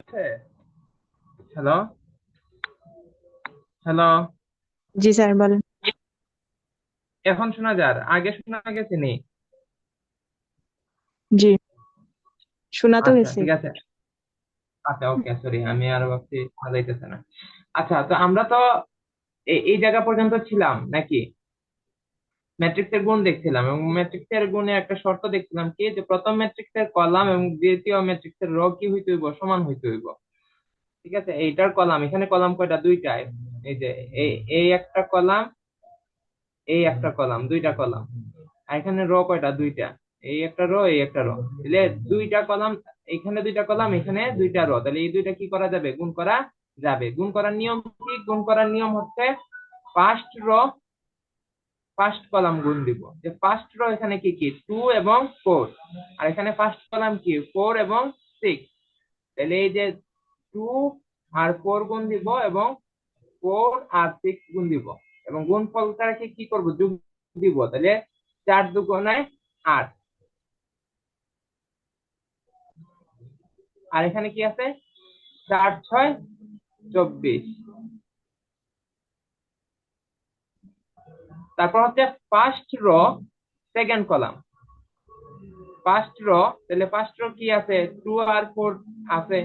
Hello, hello. জি sir বলেন। এখন শোনা যার আগে শোনা গেছে নি? জি, শোনা তো আচ্ছা গেছে। ঠিক আছে। আচ্ছা ওকে, সরি, আমি আরো ভাবছি শোনা যাইতেছে না। আচ্ছা, তো আমরা তো এই জায়গা পর্যন্ত ছিলাম নাকি? ম্যাট্রিক্সের গুণ দেখছিলাম এবং ম্যাট্রিক্সের গুণে একটা শর্ত দেখছিলাম কি, যে প্রথম ম্যাট্রিক্সের কলাম এবং দ্বিতীয় ম্যাট্রিক্সের রো কি হইতে হইব, সমান হইতে হইব। ঠিক আছে, এইটার কলাম, এখানে কলাম কয়টা? দুইটা। এই যে এই এই একটা কলাম, এই একটা কলাম, দুইটা কলাম। আর এখানে রো কয়টা? দুইটা। এই একটা রো, এই একটা রো। তাহলে দুইটা কলাম, এখানে দুইটা কলাম, এখানে দুইটা রো, তাহলে এই দুইটা কি করা যাবে? গুণ করা যাবে। গুণ করার নিয়ম কি? গুণ করার নিয়ম হচ্ছে ফার্স্ট রো ফার্স্ট কলাম গুণ দিব। যে ফার্স্ট রো এখানে কি কি? 2 এবং 4। আর এখানে ফার্স্ট কলাম কি? 4 এবং 6। তাহলে এই যে 2 আর 4 গুণ দিব এবং 4 আর 6 গুণ দিব, এবং গুণ ফলটাকে কি করব? যোগ দিব। তাহলে 4 দুগুণে 8। আর এখানে কি আছে? 4 6 24। তারপর হচ্ছে first row second column. First row, তাহলে ফার্স্ট রো কি আছে? 2 আর 4 আছে।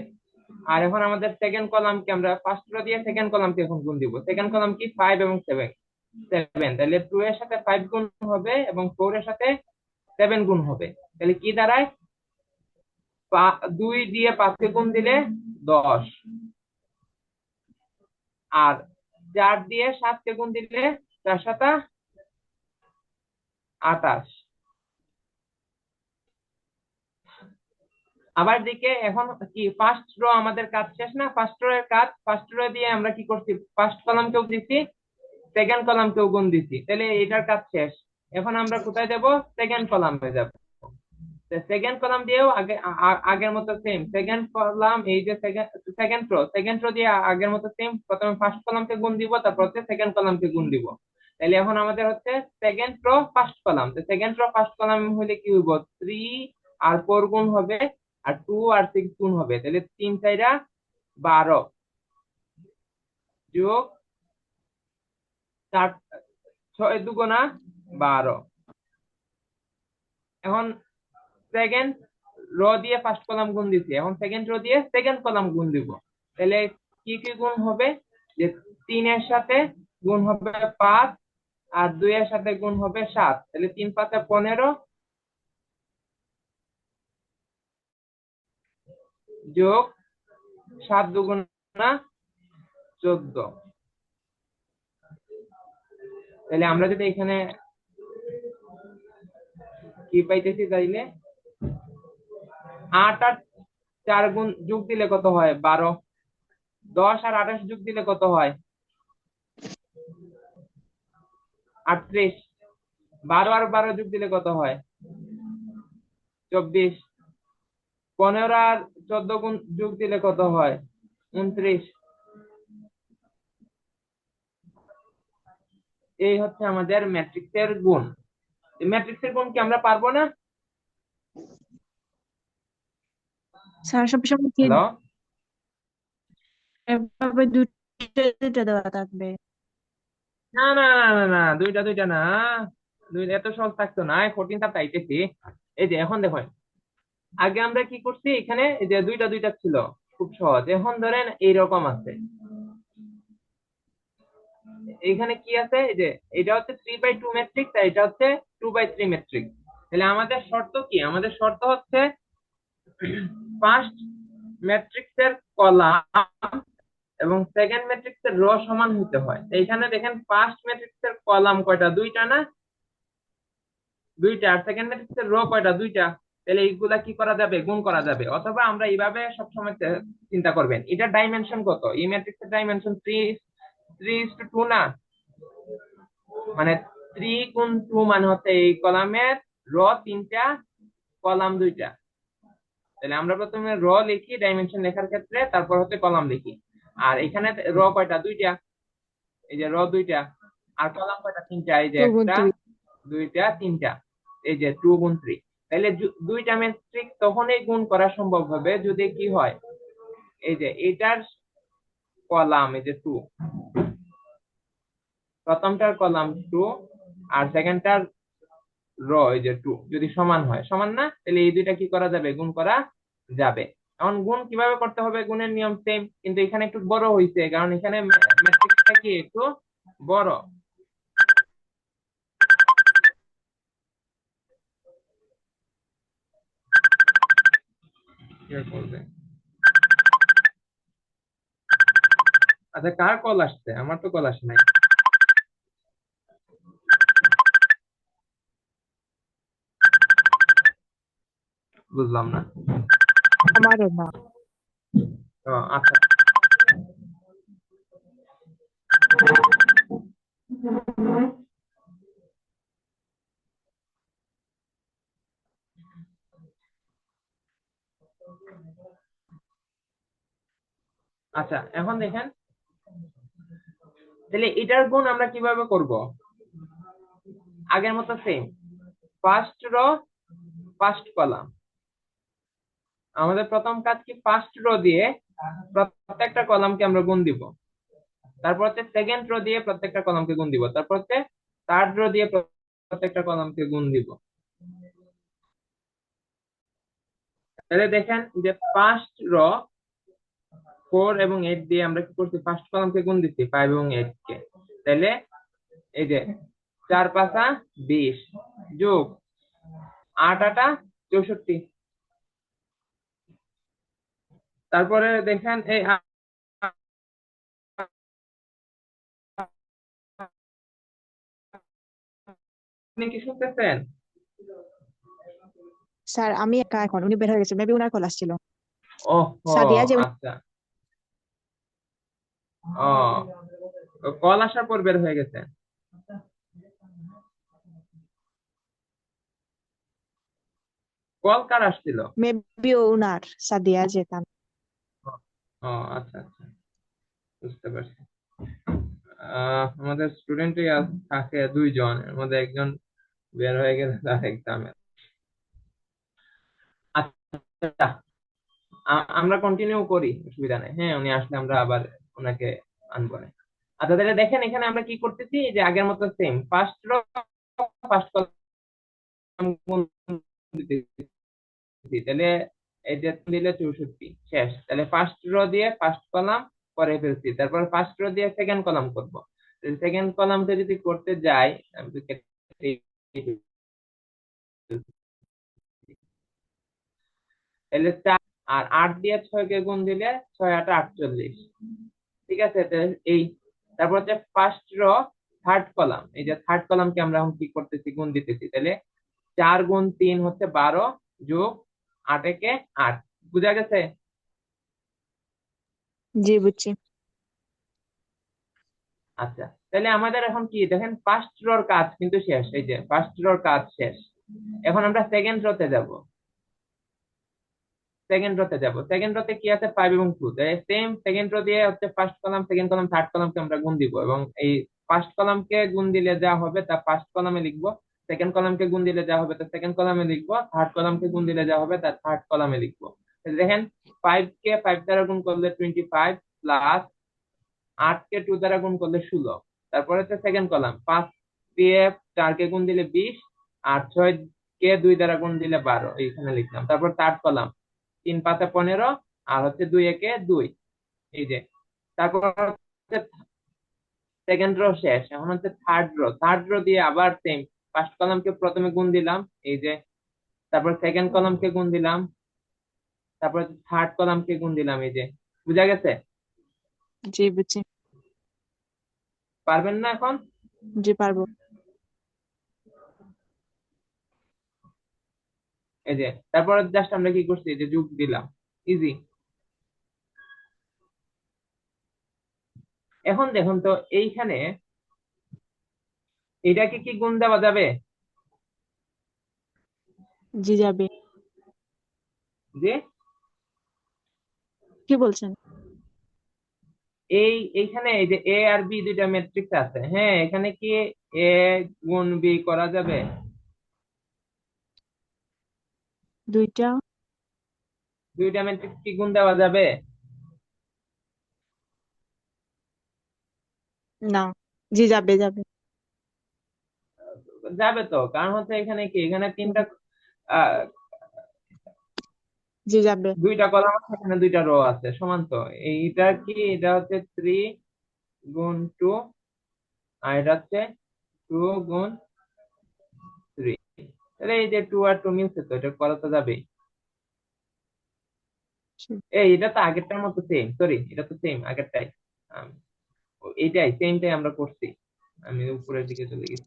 আর এখন আমাদের সেকেন্ড কলামকে আমরা ফার্স্ট রো দিয়ে সেকেন্ড কলামকে এখন গুণ দিব। সেকেন্ড কলাম কি? 5 এবং 7। তাহলে 2 এর সাথে 5 গুণ হবে এবং 4 এর সাথে 7 গুণ হবে। তাহলে কি দাঁড়ায়? 2 দিয়ে 5কে গুণ দিলে 10। আর 4 দিয়ে 7কে গুণ দিলে 4 7 28। আবার দিকে এখন কি, ফার্স্ট রো আমাদের কাজ শেষ না? ফার্স্ট রো এর কাজ, ফার্স্ট রো দিয়ে আমরা কি করছি? ফার্স্ট কলাম কেও দিছি, সেকেন্ড কলাম কেও গুণ দিছি, তাহলে এটার কাজ শেষ। এখন আমরা কোথায় যাব? সেকেন্ড কলামে যাব। সেকেন্ড কলাম দিয়েও আগের মতো সেম সেকেন্ড কলাম, এই যে সেকেন্ড রো দিয়ে আগের মতো সেম, প্রথমে ফার্স্ট কলামকে গুণ দিব, তারপর হচ্ছে সেকেন্ড কলামকে গুণ দিব। তাহলে এখন আমাদের হচ্ছে সেকেন্ড রো ফার্স্ট কলাম। তো সেকেন্ড রো ফার্স্ট কলাম হলে কি হইব? 3 আর 4 গুণ হবে, আর 2 আর 6 গুণ হবে। তাহলে 3 4 12 যোগ 4 6 2 12। এখন সেকেন্ড রো দিয়ে ফার্স্ট কলাম গুণ দিছি, এখন সেকেন্ড রো দিয়ে সেকেন্ড কলাম গুণ দিব। তাহলে কি কি গুণ হবে? যে 3 এর সাথে গুণ হবে 5, আর 2 এর সাথে গুণ হবে 7। তাহলে 3 5 15 যোগ 7 2 14। তাহলে আমরা যদি এখানে কি পাইতেছি, তাইলে 8 আর 4 গুণ যোগ দিলে কত হয়? 12। 10 আর 28 যোগ দিলে কত হয়? 38। 12 আর 12 যোগ দিলে কত হয়? 24। 15 আর 14 গুণ যোগ দিলে কত হয়? 29। এই হচ্ছে আমাদের ম্যাট্রিক্সের গুণ। ম্যাট্রিক্সের গুণ কি আমরা পারবো না? স্যার সব সময় কি হ্যালো। এভাবে দুটো দুটো দেওয়া থাকবে? না না না না না, দুইটা দুইটা না। এত সহজ থাকতো না, কঠিনটা পাইতেছি। এই যে এখন দেখো, আগে আমরা কি করছি, এখানে এই যে দুইটা দুইটা ছিল, খুব সহজ। এখন ধরেন এইরকম আছে, এখানে কি আছে? এই যে এটা হচ্ছে 3/2 ম্যাট্রিক্স, আর এটা হচ্ছে 2/3 ম্যাট্রিক্স। তাহলে আমাদের শর্ত কি? আমাদের শর্ত হচ্ছে ফার্স্ট ম্যাট্রিক্সের কলাম এবং সেকেন্ড ম্যাট্রিক্সের রো সমান হতে হয়। তো এইখানে দেখেন ফার্স্ট ম্যাট্রিক্সের কলাম কয়টা? দুইটা না? দুইটা। আর সেকেন্ড ম্যাট্রিক্সের রো কয়টা? দুইটা। তাহলে এইগুলা কি করা যাবে? গুণ করা যাবে। অথবা আমরা এইভাবে সবসময় চিন্তা করবেন, এটা ডাইমেনশন কত? এই ম্যাট্রিক্সের ডাইমেনশন 3:2 না? মানে 3 গুণ 2 মানে হচ্ছে এই কলামের রো তিনটা, কলাম দুইটা। তাহলে আমরা প্রথমে র লিখি ডাইমেনশন লেখার ক্ষেত্রে, তারপর হচ্ছে কলাম লিখি। আর এখানে র কয়টা? দুইটা। এই যে র দুইটা। আর কলাম কয়টা? তিনটা। এই যে টু গুণ একটা, থ্রি। দুইটা, তিনটা। এই যে 2 গুণ 3। তাহলে দুইটা ম্যাট্রিক্স তখনই গুণ করা সম্ভব হবে যদি কি হয়? এই যে এটার কলাম এই যে 2, প্রথমটার কলাম 2 আর সেকেন্ডটার এই যে 2 যদি সমান হয়, সমান না, তাহলে এই দুইটা কি করা যাবে, গুণ করা যাবে। এখন গুণ কিভাবে করতে হবে, গুণের নিয়ম সেম, কিন্তু এখানে একটু বড় হয়েছে কারণ এখানে ম্যাট্রিক্সটা কি একটু বড়। কে করবে? আচ্ছা, কার কল আসছে? আমার তো কল আসে নাই। বুঝলাম না। আমারও না। ও আচ্ছা। আচ্ছা, এখন দেখেন, তাহলে এটার গুণ আমরা কিভাবে করব? আগের মতো same, first row first column. আমাদের প্রথম কাজ কি, ফার্স্ট রো দিয়ে প্রত্যেকটা কলামকে আমরা গুণ দিব, তারপর হচ্ছে সেকেন্ড রো দিয়ে প্রত্যেকটা কলামকে গুণ দিব, তারপর হচ্ছে থার্ড রো দিয়ে প্রত্যেকটা কলামকে গুণ দিব। তাহলে দেখেন যে ফার্স্ট রো 4 এবং 8 দিয়ে আমরা কি করছি, ফার্স্ট কলামকে গুণ দিচ্ছি 5 এবং 8 কে। তাহলে এই যে 4 5 20 যোগ 8 8 64। তারপরে দেখেন এই আপনি কি শুনতেছেন? স্যার আমি একা, এখন উনি বের হয়ে গেছে, মেবি উনার কল আসছিল। ওহো, সাদিয়া যে আচ্ছা। ও, কল আসার পর বের হয়ে গেছে। কল কার আসছিল? মেবি উনার, সাদিয়া যে তার। ও আচ্ছা আচ্ছা, বুঝতে পারছি। আমাদের স্টুডেন্টই থাকে 2 জন, এর মধ্যে একজন বের হয়ে গেছে তার এক্সামে। আচ্ছা, আমরা কন্টিনিউ করি, অসুবিধা নেই। হ্যাঁ, উনি আসলে আমরা আবার ওনাকে আনবো না। আচ্ছা, তাহলে দেখেন এখানে আমরা কি করতেছি, যে আগের মতো same, first row first column দিতেছি। তাহলে এই যে দিলে 64 শেষ। তাহলে ফার্স্ট রো দিয়ে ফার্স্ট কলাম করে ফেলছি, তারপর ফার্স্ট রো দিয়ে সেকেন্ড কলাম করব। সেকেন্ড কলামটা যদি করতে যাই, আমি তো তাহলে 4 আর 8 দিয়ে 6 কে গুণ দিলে 6 8 48। ঠিক আছে, তো এই, তারপর হচ্ছে ফার্স্ট রো থার্ড কলাম, এই যে থার্ড কলামকে আমরা এখন কি করতেছি, গুণ দিতেছি। তাহলে 4 গুণ 3 হচ্ছে 12 যোগ 8 একে 8। বুঝা গেছে? জি বুঝছি। আচ্ছা, তাহলে আমাদের এখন কি দেখেন, ফার্স্ট রোর কাজ কিন্তু শেষ, এই যে ফার্স্ট রোর কাজ শেষ। এখন আমরা সেকেন্ড রোতে যাব। সেকেন্ড রোতে কি আছে, 5 এবং 2। তাই সেম সেকেন্ড রো দিয়ে হচ্ছে first column second column third কলামকে আমরা গুণ দিব, এবং এই ফার্স্ট কলামকে গুণ দিলে যা হবে তা ফার্স্ট কলামে লিখবো, সেকেন্ড কলামকে গুণ দিলে যা হবে তা সেকেন্ড কলামে লিখবো, থার্ড কলামকে গুণ দিলে যা হবে তা থার্ড কলামে লিখবো। তাহলে দেখেন, 5 কে 5 দ্বারা গুণ করলে 25, প্লাস 8 কে 2 দ্বারা গুণ করলে 16। তারপরে হচ্ছে সেকেন্ড কলাম, 5 দিয়ে 4 কে গুণ দিলে 20, আর 6 কে 2 দ্বারা গুণ দিলে 12, এইখানে লিখলাম। তারপর থার্ড কলাম, 3 5 15, আর হচ্ছে 2 1 2। এই যে, তারপর হচ্ছে সেকেন্ড রো শেষ, এখন হচ্ছে থার্ড রো দিয়ে আবার সেম, ফার্স্ট কলামকে প্রথমে গুণ দিলাম, এই যে, তারপর সেকেন্ড কলামকে গুণ দিলাম, তারপর থার্ড কলামকে গুণ দিলাম, এই যে। বুঝা গেছে? জি বুঝছি। পারবেন না এখন? জি পারবো। এই যে, তারপর জাস্ট আমরা কি করছি, এই যে যোগ দিলাম, ইজি। এখন দেখুন তো, এইখানে এটাকে কি গুণ দেওয়া যাবে? জি যাবে। যে কি বলছেন? এইখানে এই যে এ আর বি দুইটা ম্যাট্রিক্স আছে, হ্যাঁ, এখানে কি এ গুণ বি করা যাবে? দুইটা। দুইটা ম্যাট্রিক্স কি গুণ দেওয়া যাবে? না। জি যাবে যাবে। যাবে তো, কারণ হচ্ছে এখানে কি, এখানে তিনটা আহ জি যাবে। দুইটা কলাম আছে, এখানে দুইটা রো আছে, সমান তো। এইটা কি, এটা হচ্ছে 3 গুণ 2, আর এটা হচ্ছে 2 গুণ 3। তাহলে এই যে 2 আর 2 মিলছে, তো এটা করা তো যাবে। এই এটা তো আগেরটার মতো সেম, সরি, এটা তো সেম আগেরটাই। আম, এইটাই সেমটাই আমরা করছি। আমি উপরের দিকে চলে গেছি।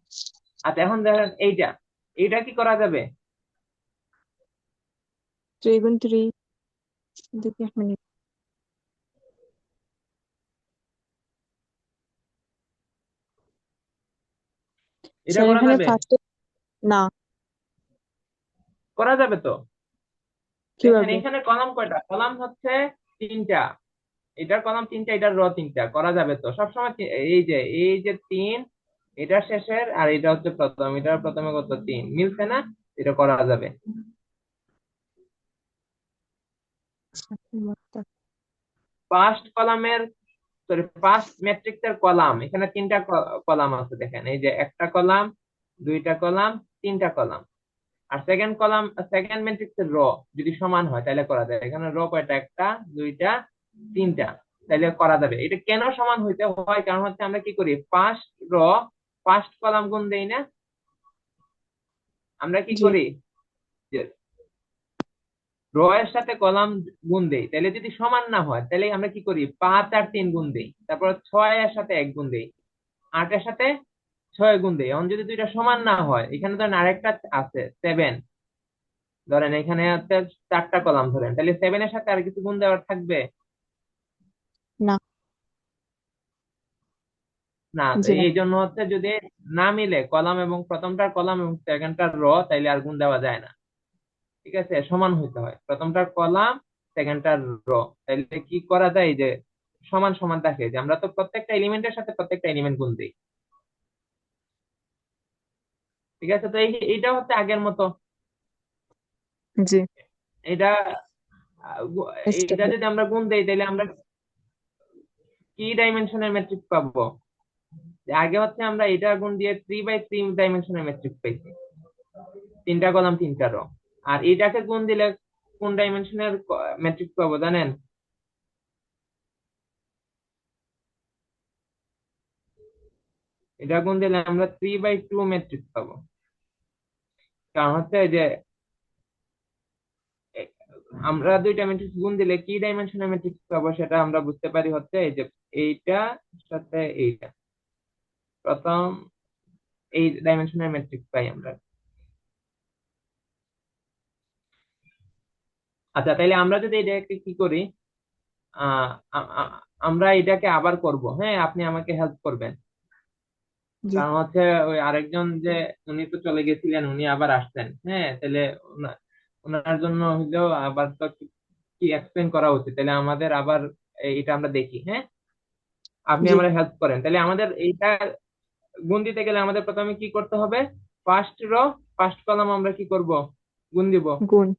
আচ্ছা, এখন দেখেন এইটা, এইটা কি করা যাবে? 3 গুণ 3। দেখি 1 মিনিট। এটা স্যার করা এখানে যাবে? ফার্স্টে না। করা যাবে তো। দেখেন কিভাবে? এখানে কলাম কয়টা, কলাম হচ্ছে তিনটা। এটার কলাম তিনটা, এটার র তিনটা, করা যাবে তো সবসময়। এই যে 3, এটা শেষের, আর এটা হচ্ছে প্রথম, এটার প্রথমে কত 3 মিলছে না? এটা করা যাবে। ফার্স্ট কলামের, সরি, ফার্স্ট ম্যাট্রিক্সের কলাম, এখানে তিনটা কলাম আছে দেখেন, এই যে একটা কলাম, দুইটা কলাম, তিনটা কলাম। আর সেকেন্ড কলাম, সেকেন্ড ম্যাট্রিক্সের র যদি সমান হয় তাহলে করা যায়। এখানে র কয়টা, একটা, দুইটা, তিনটা, তাহলে করা যাবে। এটা কেন সমান হইতে হয়, কারণ হচ্ছে আমরা কি করি, ফার্স্ট র ফার্স্ট কলাম গুণ দেই না? আমরা কি জি। করি, যে র এর সাথে কলাম গুণ দেই, তাহলে যদি সমান না হয় তাহলে আমরা কি করি, 5 আর 3 গুণ দেই, তারপর 6 এর সাথে 1 গুণ দেই, 8 এর সাথে 6 গুণ দেই। এখন যদি দুইটা সমান না হয়, এখানে ধরেন আরেকটা আছে 7, ধরেন এখানে হচ্ছে 4টা কলাম ধরেন, তাহলে 7 এর সাথে আর কিছু গুণ দেওয়ার থাকবে? না। না। তো জি না। এই জন্য হচ্ছে যদি না মিলে কলাম, এবং প্রথমটার কলাম এবং সেকেন্ডটার র, তাইলে আর গুণ দেওয়া যায় না। ঠিক আছে, সমান হইতে হয় প্রথমটার কলাম, সেকেন্ডটার র। তাইলে কি করা যায়, যে সমান সমান থাকে, যে আমরা তো প্রত্যেকটা এলিমেন্টের সাথে প্রত্যেকটা এলিমেন্ট গুণ দিই। ঠিক আছে, তো এইটা হচ্ছে আগের মতো। জি। এটা আহ, গু- এটা স্টেপ। যদি আমরা গুণ দেই, তাহলে আমরা কি ডাইমেনশনের ম্যাট্রিক্স পাবো? যে আগে হচ্ছে আমরা এটা গুণ দিয়ে 3 বাই 3 ডাইমেনশনের ম্যাট্রিক্স পাইছি, তিনটা কলাম তিনটা রো। আর এটাকে গুণ দিলে কোন ডাইমেনশনের ম্যাট্রিক্স পাবো জানেন? এটা গুণ দিলে আমরা 3 বাই 2 ম্যাট্রিক্স পাবো। কারণ হচ্ছে এই যে এ, আমরা দুইটা ম্যাট্রিক্স গুণ দিলে কি ডাইমেনশনের ম্যাট্রিক্স পাবো সেটা আমরা বুঝতে পারি হচ্ছে এই যে এইটা সাথে এইটা, প্রথম এই ডাইমেনশনের ম্যাট্রিক্স পাই আমরা। আচ্ছা, তাইলে আমরা যদি এটাকে কি করি, আহ আ- আ- আমরা এটাকে আবার করব, হ্যাঁ, আপনি আমাকে হেল্প করবেন। জি। কারণ হচ্ছে ওই আরেকজন যে, উনি তো চলে গেছিলেন, উনি আবার আসছেন, হ্যাঁ, তাহলে ওনার জন্য হইলেও আবার তো কি এক্সপ্লেন করা উচিত, তাহলে আমাদের আবার এটা আমরা দেখি, হ্যাঁ। আপনি জি। আমরা হেল্প করেন, তাহলে আমাদের এইটা গুণ দিতে গেলে আমাদের প্রথমে কি করতে হবে, ফার্স্ট র ফার্স্ট কলাম আমরা কি করব, গুণ দিব। গুণ।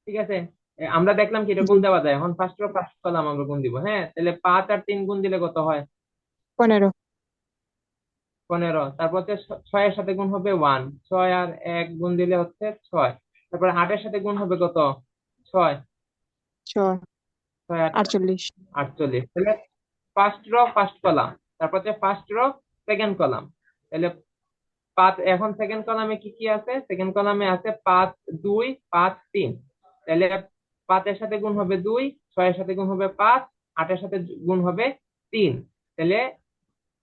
ঠিক আছে, আমরা দেখলাম কি এটা জি। গুণ দেওয়া যায়। এখন ফার্স্ট র ফার্স্ট কলাম আমরা গুণ দিব, হ্যাঁ, তাহলে 5 আর 3 গুণ দিলে কত হয়, 15। 15। তারপর হচ্ছে 6 এর সাথে গুণ হবে 1, 6 আর 1 গুণ দিলে হচ্ছে 6। তারপর 8 এর সাথে গুণ হবে কত, 6, 6। 6 আর 48। 48। তাহলে ফার্স্ট র ফার্স্ট কলাম, তারপর হচ্ছে ফার্স্ট র সেকেন্ড কলাম। তাহলে 5, এখন সেকেন্ড কলামে কি কি আছে, সেকেন্ড কলামে আছে 5, 2, 5, 3। তাহলে 5 এর সাথে গুণ হবে 2, 6 এর সাথে গুণ হবে 5, 8 এর সাথে গুণ হবে 3। তাহলে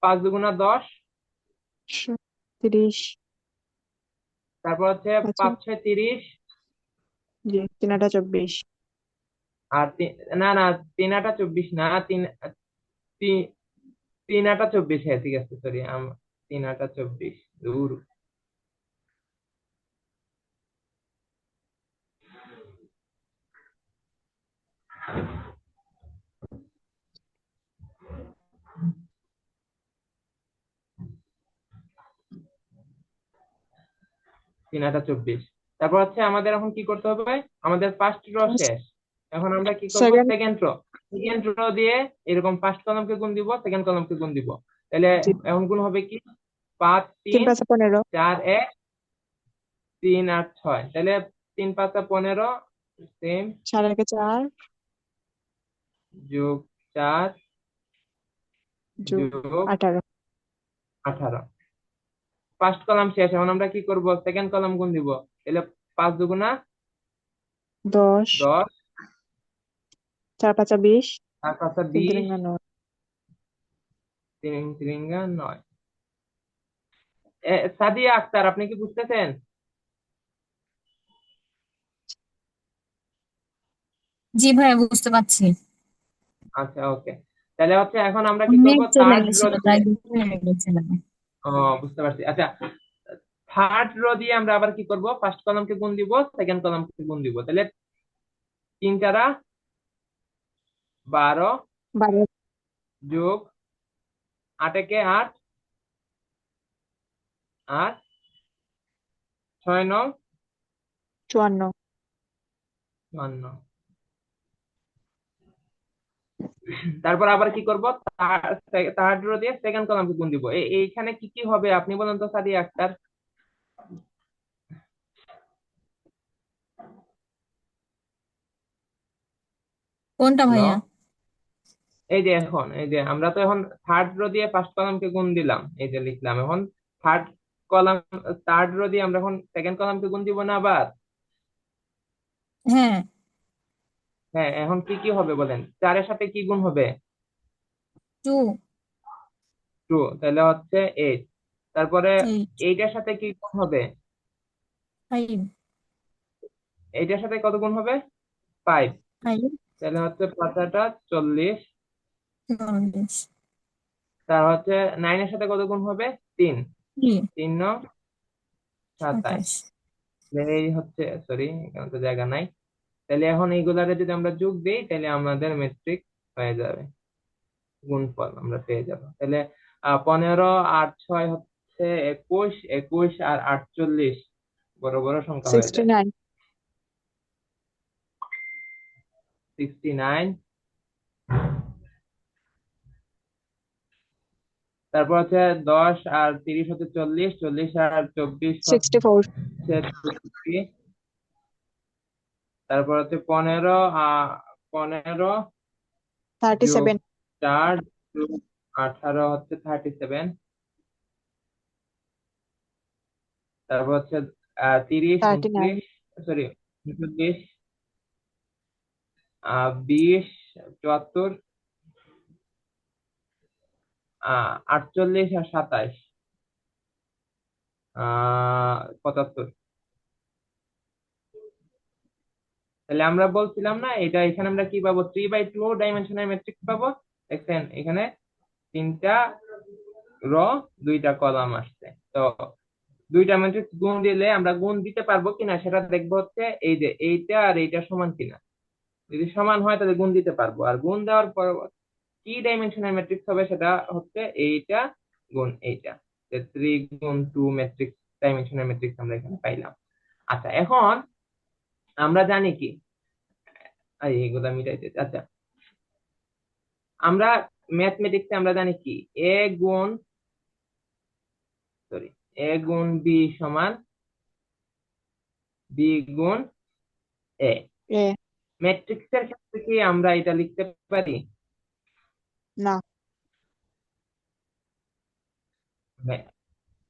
5 দুগুণা 10, 30। তারপর হচ্ছে আচ্ছা। 5 6 30। জি 3 8 24। আর না না, 3 8 24 না, তিন 3 8 24, হ্যাঁ ঠিক আছে, সরি, 3 8 24 দূর। 3 8 24। তারপর হচ্ছে আমাদের এখন কি করতে হবে, আমাদের ফার্স্ট র শেষ, এখন আমরা কি করব, সেকেন্ড। সেকেন্ড র। সেকেন্ড রো দিয়ে এরকম ফার্স্ট কলামকে গুণ দিব, সেকেন্ড কলামকে গুণ দিব। তাহলে জি। এখন গুণ হবে কি, 5 তিন 3 পাঁচা 15, 4 1 3 আর 6, তাহলে 3 5 15 সেম, 4 × 4 যোগ 4 যোগ যোগ 18, 18। ফার্স্ট কলাম শেষ, এখন আমরা কি করব, সেকেন্ড কলাম গুণ দিব। তাহলে 5 দুগুণা 10, 10, 4 5 20, 4 5 3 20, 3 9। 3 3 9। সাদিয়া আক্তার, আপনি কি বুঝতেছেন? জি ভাইয়া, বুঝতে পারছি। আচ্ছা, ওকে। তাহলে হচ্ছে এখন আমরা কি করব, নেট চলে থার্ড রো গেছিল, দিয়ে। তাই হয়ে গেছিলাম। ও, বুঝতে পারছি। আচ্ছা, থার্ড রো দিয়ে আমরা আবার কি করব, ফার্স্ট কলামকে গুণ দিব, সেকেন্ড কলামকে গুণ দিব। তাহলে 3 4 12 12, যোগ 8 একে 8, 8 6 9 54, 52। তারপর আবার কি করব, থার্ড রো দিয়ে সেকেন্ড কলামকে গুণ দিব। এইখানে কি কি হবে আপনি বলেন তো সাদিয়া আক্তার? কোনটা হ্যালো, ভাইয়া? এই যে আমরা তো এখন থার্ড রো দিয়ে ফার্স্ট কলামকে গুণ দিলাম, এই যে লিখলাম। এখন থার্ড কলাম, থার্ড রো দিয়ে আমরা এখন সেকেন্ড কলামকে গুণ দিব না আবার? হ্যাঁ। হ্যাঁ, এখন কি কি হবে বলেন, 4-এর সাথে কি গুণ হবে? 2, 2, তাহলে হচ্ছে 8। তারপরে 8, 8-এর সাথে কি গুণ হবে? 5, 8-এর সাথে কত গুণ হবে? 5। 5, তাহলে হচ্ছে 5 40। 40, তার হচ্ছে 9-এর সাথে কত গুণ হবে? 3। 3, 3 9 27। 27। এই হচ্ছে, সরি এখানে তো জায়গা নাই। তাহলে এখন এইগুলারে যদি আমরা যোগ দিই, তাহলে আমাদের মেট্রিক হয়ে যাবে, গুণফল আমরা পেয়ে যাব। তাহলে 15 আর 6 হচ্ছে 21, 21 আর 48 বড় বড় সংখ্যা হয়ে যায়। 69, 69। তারপর হচ্ছে 10 আর 30 হচ্ছে 40, 40 আর 24 64, হচ্ছে 63। তারপর হচ্ছে 15, 15 যোগ 37, 4 যোগ 18 হচ্ছে 37। তারপর হচ্ছে 30 39, 29, সরি 29, 20 74, 48 আর 27, 75। তাহলে আমরা বলছিলাম না, এটা এখানে আমরা কি পাবো, 3/2 ডাইমেনশনাল ম্যাট্রিক্স পাবো। দেখছেন এখানে 3টা র, 2টা কলাম আসছে। তো 2টা ম্যাট্রিক্স গুণ দিলে আমরা গুণ দিতে পারবো কিনা সেটা দেখবো হচ্ছে এই যে এইটা আর এইটা সমান কিনা। যদি সমান হয় তাহলে গুণ দিতে পারবো, আর গুণ দেওয়ার পর কি ডাইমেনশনাল ম্যাট্রিক্স হবে সেটা হচ্ছে এইটা গুণ এইটা। 3 × 2 ম্যাট্রিক্স, ডাইমেনশনাল ম্যাট্রিক্স আমরা এখানে পাইলাম। আচ্ছা, এখন আমরা জানি কি, এইগুলা মিটাইতে, আচ্ছা আমরা ম্যাথমেটিক্সে আমরা জানি কি, এ গুণ, সরি, এ গুণ বি সমান বি গুণ এ। A, ম্যাট্রিক্সের ক্ষেত্রে কি আমরা এটা লিখতে পারি? না,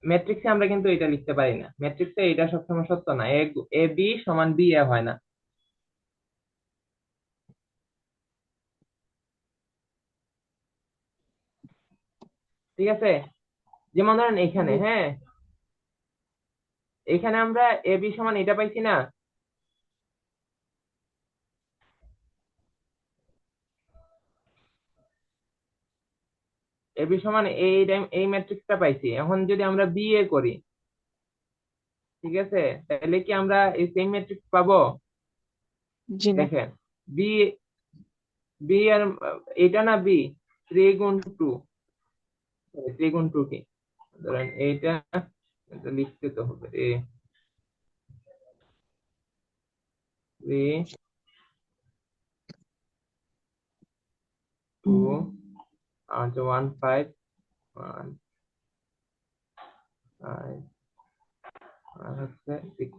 ম্যাট্রিক্সে আমরা কিন্তু এটা লিখতে পারি না, ম্যাট্রিক্সে এটা সবসময় সত্য না, এ এ বি সমান বি এ হয় না। ঠিক আছে, যেমন ধরেন এখানে, জি, হ্যাঁ, এখানে আমরা এ বি সমান এটা পাইছি না, এ বি সমান এই ম্যাট্রিক্সটা পাইছি। এখন যদি আমরা বি এ করি, ঠিক আছে, তাহলে কি আমরা এই সেম ম্যাট্রিক্স পাবো? জি না, দেখেন, বি, বি আর এটা না বি, 3 × 2, 3 × 2 কি, ধরেন এইটা, এটা লিখতে তো হবে, এ 3 টু আর হচ্ছে 1 5 1 5 আর হচ্ছে 6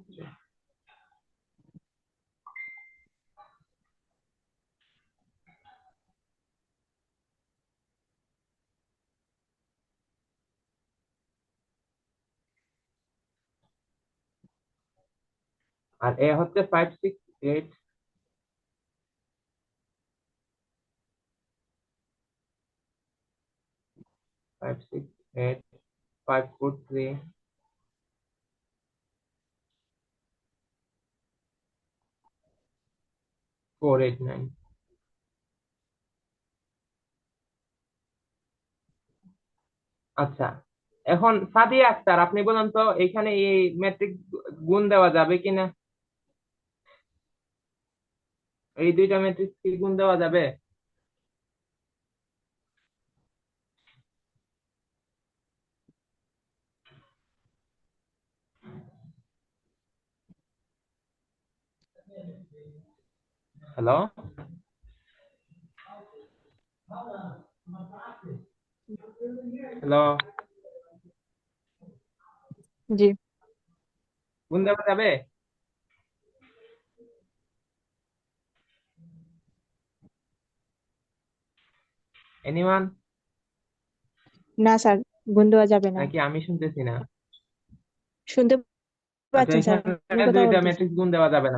আর এ হচ্ছে 5 6 8 5 6 8 5 4 3 4 8 9। আচ্ছা, এখন সাদিয়া আক্তার, আপনি বলুন তো এখানে এই ম্যাট্রিক্স গুণ দেওয়া যাবে কিনা? এই দুইটা ম্যাট্রিক্স কি গুণ দেওয়া যাবে? হ্যালো, হ্যালো, জি। গুণ দেওয়া যাবে? এনিওয়ান? না স্যার, গুণ দেওয়া যাবে না। নাকি আমি শুনতেছি না? শুনতে আচ্ছা, পাচ্ছেন স্যার, আমি এখানে কথা দুইটা বলতেছি। ম্যাট্রিক্স গুণ দেওয়া যাবে না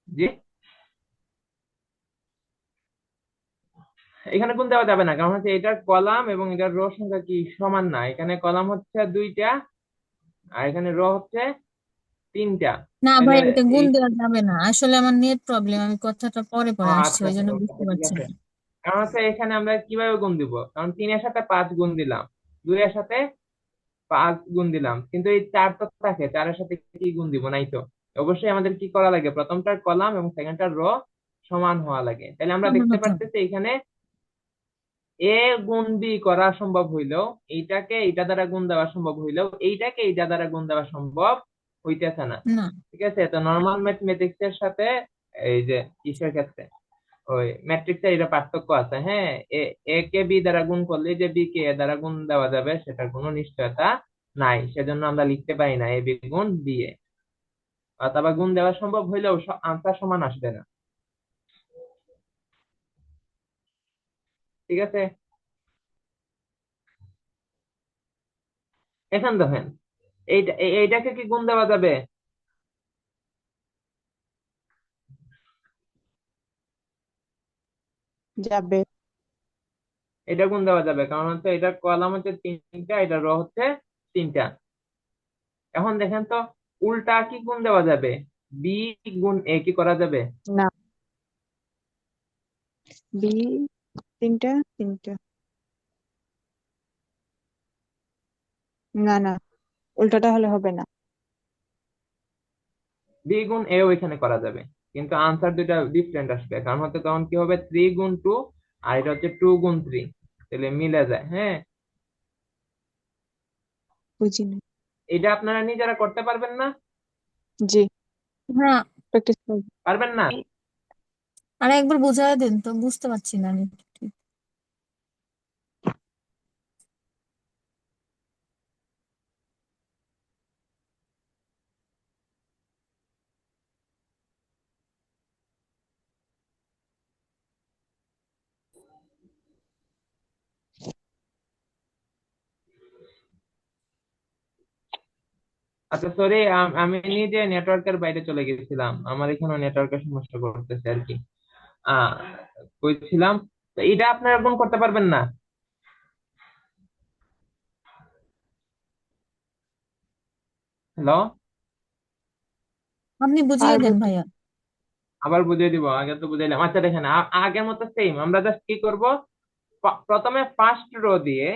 জি, এখানে গুণ দেওয়া যাবে না, কারণ হচ্ছে এটার কলাম এবং এটার রো সংখ্যা কি সমান না। এখানে কলাম হচ্ছে 2টা আর এখানে রো হচ্ছে 3টা। না তাহলে ভাই, এটা গুণ এই, দেওয়া যাবে না, আসলে আমার নেট প্রবলেম, আমি কথাটা পরে ও পরে আসছি, আচ্ছা ওই আচ্ছা, জন্য ওকে, বুঝতে ওকে, ঠিক পারছি আছে। না। কারণ হচ্ছে এখানে আমরা কিভাবে গুণ দিব, কারণ 3 এর সাথে 5 গুণ দিলাম, 2 এর সাথে 5 গুণ দিলাম, কিন্তু এই 4 তো থাকে, 4 এর সাথে কি গুণ দিব, নাই তো। অবশ্যই আমাদের কি করা লাগে, প্রথমটার কলাম এবং সেকেন্ডটার রো সমান হওয়া লাগে। তাহলে আমরা সমান দেখতে হতে হবে। পারতেছি এখানে এ গুণ বি করা সম্ভব হইলেও, এইটাকে এইটা দ্বারা গুণ দেওয়া সম্ভব হইলেও এইটাকে এইটা দ্বারা গুণ দেওয়া সম্ভব হইতেছে না। না ঠিক আছে, তো নর্মাল ম্যাথমেটিক্স এর সাথে এই যে কিসের ক্ষেত্রে ওই ম্যাট্রিক্স এর এটা পার্থক্য আছে। হ্যাঁ, এ এ কে বি দ্বারা গুণ করলে যে বি কে এ দ্বারা গুণ দেওয়া যাবে সেটার কোনো নিশ্চয়তা নাই, সেজন্য আমরা লিখতে পারি না এ বি গুণ বি এ। অথবা গুণ দেওয়া সম্ভব হইলেও আনসার সমান আসবে না। ঠিক আছে, এখন দেখেন এইটাকে কি গুণ দেওয়া যাবে? যাবে। এটা গুণ দেওয়া যাবে, কারণ হচ্ছে এটার কলাম হচ্ছে 3টা, এটা রো হচ্ছে 3টা। এখন দেখেন তো, উল্টা কি গুণ দেওয়া যাবে? বি গুণ এ কি করা যাবে? না, বি তিনটা তিনটা, না না, উল্টাটা হলে হবে না। বি গুণ এ এখানে করা যাবে, কিন্তু আনসার দুইটা ডিফারেন্ট আসবে, কারণ হচ্ছে তখন কি হবে 3 গুণ 2 আর এটা হচ্ছে 2 গুণ 3, তাহলে মিলে যায়। হ্যাঁ, বুঝিনি। এটা আপনারা নিজেরা করতে পারবেন না? জি, হ্যাঁ, প্র্যাকটিস করব। পারবেন না? আর একবার বুঝাই দেন তো, বুঝতে পারছি না আমি ঠিক। আচ্ছা সরি, আমি নিজে নেটওয়ার্কের বাইরে চলে গেছিলাম, আমার এখানে নেটওয়ার্কের সমস্যা করতেছে আর কি। আহ কইছিলাম, তো এটা আপনারা গুণ করতে পারবেন না? হ্যালো, আপনি বুঝিয়ে পারবো দেন তো। ভাইয়া। আবার বুঝিয়ে দিব? আগে তো বুঝাইলাম। আচ্ছা দেখেন, আগের মতো সেম, আমরা জাস্ট কি করব, প্রথমে ফার্স্ট রো দিয়ে,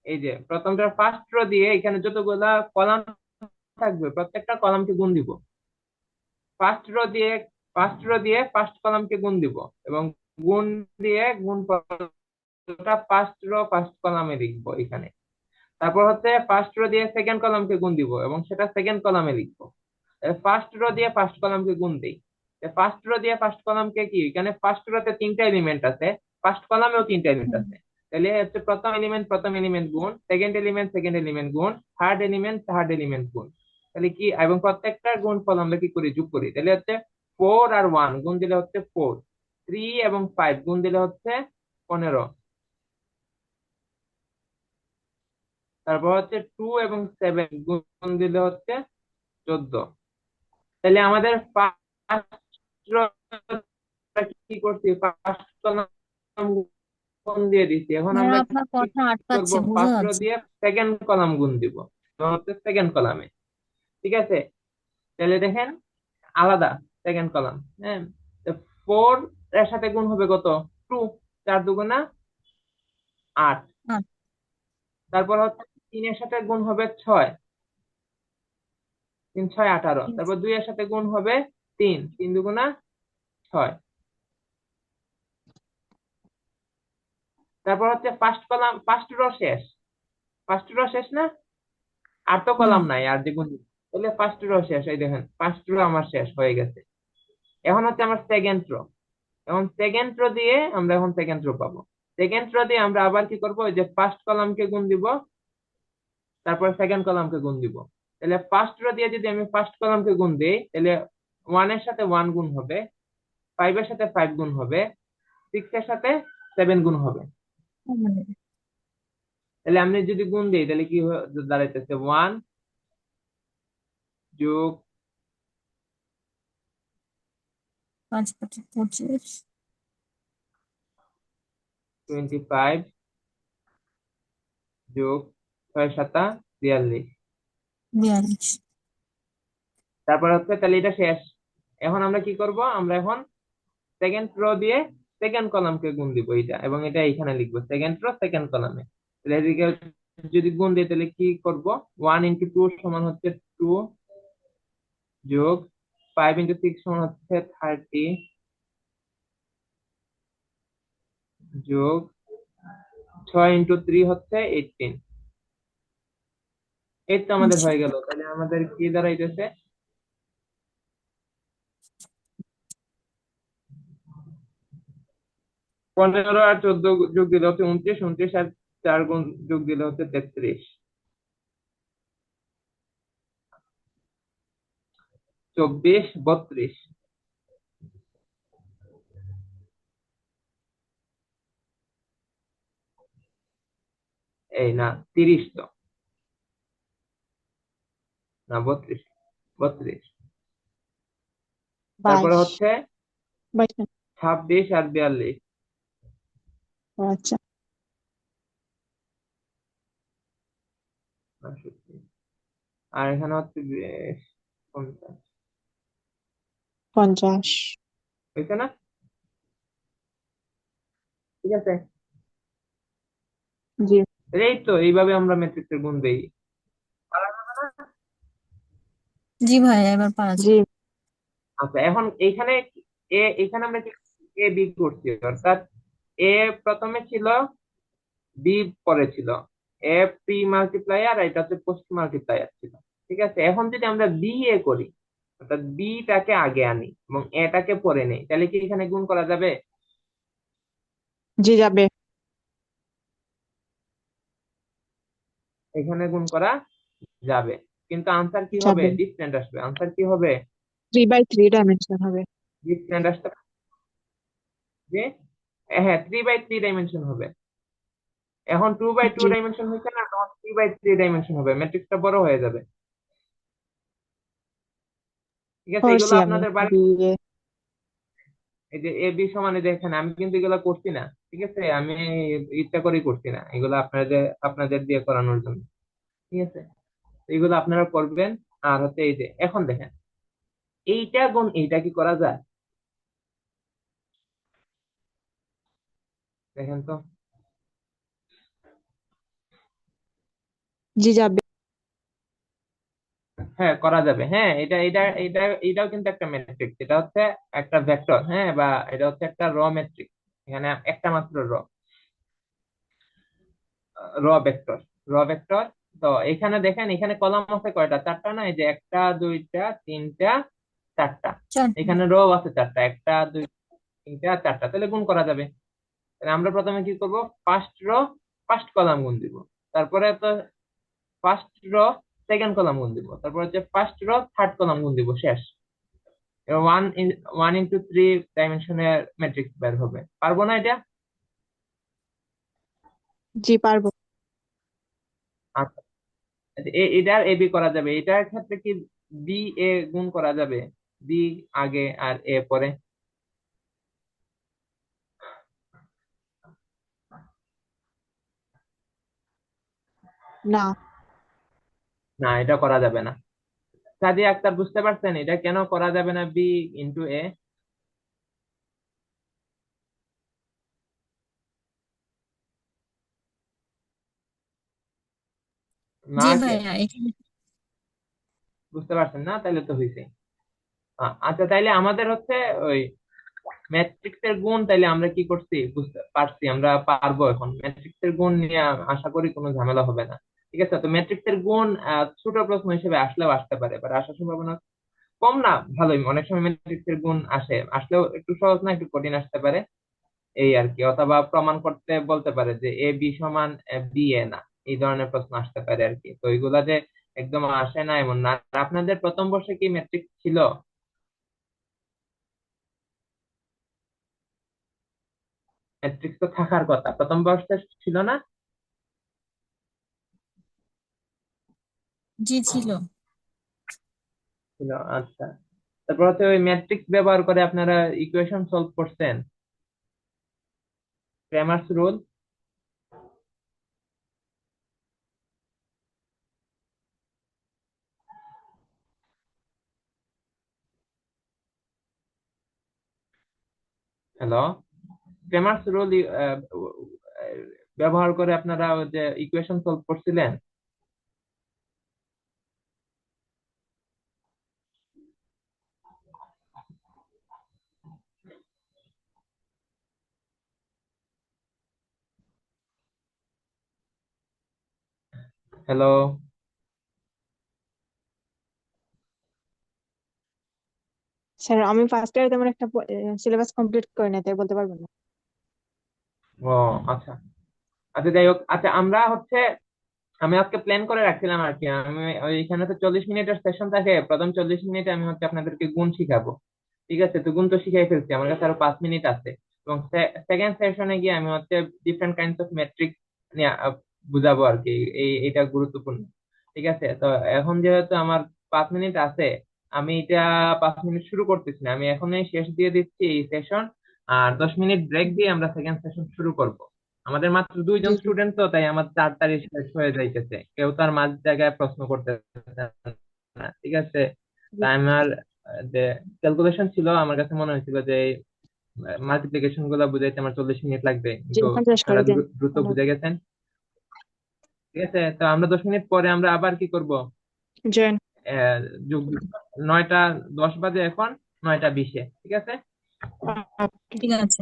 এই যে প্রথমটার ফার্স্ট রো দিয়ে এখানে যতগুলা কলাম থাকবে প্রত্যেকটা কলামকে গুণ দিব। ফার্স্ট রো দিয়ে ফার্স্ট রো দিয়ে ফার্স্ট কলামকে গুণ দিব, এবং গুণ দিয়ে গুণ ফলটা ফার্স্ট রো ফার্স্ট কলামে লিখবো এখানে। তারপর হচ্ছে ফার্স্ট রো দিয়ে সেকেন্ড কলামকে গুণ দিব এবং সেটা সেকেন্ড কলামে লিখবো। ফার্স্ট রো দিয়ে ফার্স্ট কলামকে গুণ দিই। ফার্স্ট রো দিয়ে ফার্স্ট কলামকে কি, এখানে ফার্স্ট রোতে 3টা এলিমেন্ট আছে, ফার্স্ট কলামেও 3টা এলিমেন্ট আছে। তাহলে হচ্ছে প্রথম এলিমেন্ট গুণ, সেকেন্ড এলিমেন্ট গুণ, থার্ড এলিমেন্ট গুণ। তাহলে কি, এবং প্রত্যেকটা গুণ ফল আমরা কি করি, যোগ করি। তাহলে হচ্ছে 4 আর 1 গুণ দিলে হচ্ছে 4, 3 এবং 5 গুণ দিলে হচ্ছে 15, তারপর হচ্ছে 2 এবং 7 গুণ দিলে হচ্ছে 14। তাহলে আমাদের কি করছি, ফার্স্ট কলাম গুণ দিয়ে দিচ্ছি। এখন ভাইয়া আমরা আপনার কি কথা করব, আটকাচ্ছে, বোঝা ফার্স্ট রো যাচ্ছে। দিয়ে সেকেন্ড কলাম গুণ দিব, এবং হচ্ছে সেকেন্ড কলামে। ঠিক আছে, তাহলে দেখেন আলাদা সেকেন্ড কলাম। হ্যাঁ, 4 এর সাথে গুণ হবে কত, 2, 4 দুগুণা 8। আচ্ছা। তারপর হচ্ছে 3 এর সাথে গুণ হবে 6, 3 6 18। তারপর 2 এর সাথে গুণ হবে 3, 3 দুগুণা 6। তারপর হচ্ছে ফার্স্ট রো শেষ না, আর তো হুম। কলাম নাই, আর যে গুণ, তাহলে ফার্স্ট রো শেষ। এই দেখেন ফার্স্ট রো আমার শেষ হয়ে গেছে। এখন হচ্ছে আমার সেকেন্ড রো। এখন সেকেন্ড রো দিয়ে আমরা এখন সেকেন্ড রো পাবো। সেকেন্ড রো দিয়ে আমরা আবার কি করবো, ওই যে ফার্স্ট কলামকে গুণ দিব, তারপর সেকেন্ড কলামকে গুণ দিব। তাহলে ফার্স্ট রো দিয়ে যদি আমি ফার্স্ট কলামকে গুণ দিই, তাহলে 1 এর সাথে 1 গুণ হবে, 5 এর সাথে 5 গুণ হবে, 6 এর সাথে 7 গুণ হবে। তাহলে আমি যদি গুণ দিই, তাহলে কি দাঁড়াইতেছে, 1 যোগ 5 5 25 25 যোগ 6 7 42। 42। তারপর হচ্ছে, তাহলে এটা শেষ। এখন আমরা কি করব, আমরা এখন সেকেন্ড রো দিয়ে সেকেন্ড কলামকে গুণ দিব এটা, এবং এটা এখানে লিখবো সেকেন্ড রো সেকেন্ড কলামে। তাহলে এদিকে যদি গুণ দিই, তাহলে কি করব, 1 × 2 সমান হচ্ছে 2, যোগ 5 × 6 সমান হচ্ছে 30, যোগ 6 × 3 হচ্ছে 18। এই তো আমাদের আচ্ছা। হয়ে গেল। তাহলে আমাদের কি দাঁড়াইতেছে, 15 আর 14 যোগ দিলে হচ্ছে 29, 29 আর 4 যোগ দিলে হচ্ছে 33, 24 32। এই না, 30 তো না, 32, 32। তারপরে 22, হচ্ছে 22 না? 26 আর 42। ও আচ্ছা, 62। আর এখানে হচ্ছে 50, 50। হয়েছে না? ঠিক আছে, জি এই তো এইভাবে আমরা ম্যাট্রিক্সের গুণ দেই। জি ভাইয়া, এবার পারা জি। যায়। আচ্ছা, এখন এইখানে এখানে আমরা কি এ বি করছি, অর্থাৎ এ প্রথমে ছিল, বি পরে ছিল। এ প্রি মাল্টিপ্লায়ার, এটা হচ্ছে পোস্ট মাল্টিপ্লায়ার ছিল। ঠিক আছে, এখন যদি আমরা বি এ করি, অর্থাৎ বিটাকে আগে আনি এবং এটাকে পরে নেই, তাহলে কি এখানে গুণ করা যাবে? জি যাবে। এখানে গুণ করা যাবে, কিন্তু আনসার কি হবে, যাবে। ডিফারেন্ট আসবে। আনসার কি হবে, 3/3 ডাইমেনশন হবে। ডিফারেন্ট আসতে, যে হ্যাঁ, 3/3 ডাইমেনশন হবে। এখন 2/2 জি ডাইমেনশন হয়েছে না, তখন 3/3 ডাইমেনশন হবে, ম্যাট্রিক্সটা বড় হয়ে যাবে। ঠিক আছে, এগুলো করছি আমি আপনাদের বাড়ি, বিয়ে। এই যে এ বি সমান, এই যে এখানে আমি কিন্তু এগুলো করছি না। ঠিক আছে, আমি ইচ্ছা করেই করছি না, এগুলো আপনাদের দিয়ে করানোর জন্য। ঠিক আছে, তো এগুলো আপনারা করবেন। আর হচ্ছে এই যে এখন দেখেন, এইটা গুণ এইটা কি করা যায়, দেখেন তো। জি যাবে। হ্যাঁ, করা যাবে। হ্যাঁ, এটাও কিন্তু একটা ম্যাট্রিক্স, এটা হচ্ছে একটা ভেক্টর। হ্যাঁ, বা এটা হচ্ছে একটা র ম্যাট্রিক্স। এখানে একটা মাত্র ভেক্টর, র ভেক্টর। তো এখানে দেখেন, এখানে কলাম আছে কয়টা, 4টা না, এই যে 1 2 3 4টা। 4। এখানে রো আছে 4টা, 1 2 3 4টা, তাহলে গুণ করা যাবে। তাহলে আমরা প্রথমে কি করব, ফার্স্ট রো ফার্স্ট কলাম গুণ দিব, তারপরে তো ফার্স্ট রো সেকেন্ড কলাম গুণ দিব, তারপর হচ্ছে ফার্স্ট রো থার্ড কলাম গুণ দিব, শেষ। ওয়ান ওয়ান ইন্টু থ্রি ডাইমেনশনের ম্যাট্রিক্স বের হবে, পারবো না এটা? জি পারবো। আচ্ছা, এটার এ বি করা যাবে, এটার ক্ষেত্রে কি বি এ গুণ করা যাবে? বি আগে আর এ পরে? না। না, এটা করা যাবে না। সাদিয়া আক্তার, বুঝতে পারছেন এটা কেন করা যাবে না, বি ইন্টু এ? জি না কে ভাইয়া, এখানে বুঝতে পারছেন না, তাহলে তো হয়েছে। আচ্ছা, তাইলে আমাদের হচ্ছে ওই ম্যাট্রিক্স এর গুণ, তাইলে আমরা কি করছি বুঝতে পারছি, আমরা পারবো এখন ম্যাট্রিক্স এর গুণ নিয়ে। আশা করি কোনো ঝামেলা হবে না। ঠিক আছে, তো ম্যাট্রিক্স এর গুণ ছোট প্রশ্ন হিসেবে আসলেও আসতে পারে, বাট আসার সম্ভাবনা কম না। ভালোই, অনেক সময় ম্যাট্রিক্স এর গুণ আসে, আসলেও একটু সহজ না একটু কঠিন আসতে পারে, এই আর কি। অথবা প্রমাণ করতে বলতে পারে যে এ বি সমান বি এ না, এই ধরনের প্রশ্ন আসতে পারে আর কি। তো এইগুলা যে একদম আসে না এমন না। আর আপনাদের প্রথম বর্ষে কি ম্যাট্রিক্স ছিল? ম্যাট্রিক্স তো থাকার কথা, প্রথম বর্ষে ছিল না? জি ছিল। ছিল, আচ্ছা। তারপর হচ্ছে ওই ম্যাট্রিক্স ব্যবহার করে আপনারা ইকুয়েশন সলভ করছেন, Cramer's rule? Hello, Cramer's rule ব্যবহার করে আপনারা ওই যে ইকুয়েশন সলভ করছিলেন? হ্যালো। স্যার আমি ফার্স্ট ইয়ারে তেমন একটা সিলেবাস কমপ্লিট করি না, তাই বলতে পারবো না। ও, আচ্ছা। আচ্ছা, যাই হোক। আচ্ছা, আমরা হচ্ছে আমি আজকে প্ল্যান করে রাখছিলাম আর কি, আমি ওইখানে তো 40 মিনিটের সেশন থাকে, প্রথম 40 মিনিটে আমি হচ্ছে আপনাদেরকে গুণ শিখাবো। ঠিক আছে, তো গুণ তো শিখাই ফেলছি, আমার কাছে আরো 5 মিনিট আছে। এবং সেকেন্ড সেশনে গিয়ে আমি হচ্ছে ডিফারেন্ট কাইন্ডস অফ ম্যাট্রিক্স নিয়ে বুঝাবো আর কি, এটা গুরুত্বপূর্ণ। ঠিক আছে, তো এখন যেহেতু আমার 5 মিনিট আছে, আমি এটা 5 মিনিট শুরু করতেছি না, আমি এখনই শেষ দিয়ে দিচ্ছি এই সেশন। আর 10 মিনিট ব্রেক দিয়ে আমরা সেকেন্ড সেশন শুরু করব। আমাদের মাত্র জি দুইজন জি স্টুডেন্ট, তো তাই আমার তাড়াতাড়ি শেষ হয়ে যাইতেছে, কেউ তার মাঝ জায়গায় প্রশ্ন করতে না। ঠিক আছে, জি। তাই আমার যে ক্যালকুলেশন ছিল, আমার কাছে মনে হয়েছিল যে মাল্টিপ্লিকেশন গুলা বুঝাইতে আমার 40 মিনিট লাগবে, জি কিন্তু এখন শেষ আপনারা করে দেন। দ্রুত বুঝে গেছেন। ঠিক আছে, তো আমরা 10 মিনিট পরে আমরা আবার কি করব, জয়েন। আহ, যোগ দিব। 9টা 10 বাজে এখন, 9টা 20-এ। ঠিক আছে। ঠিক আছে।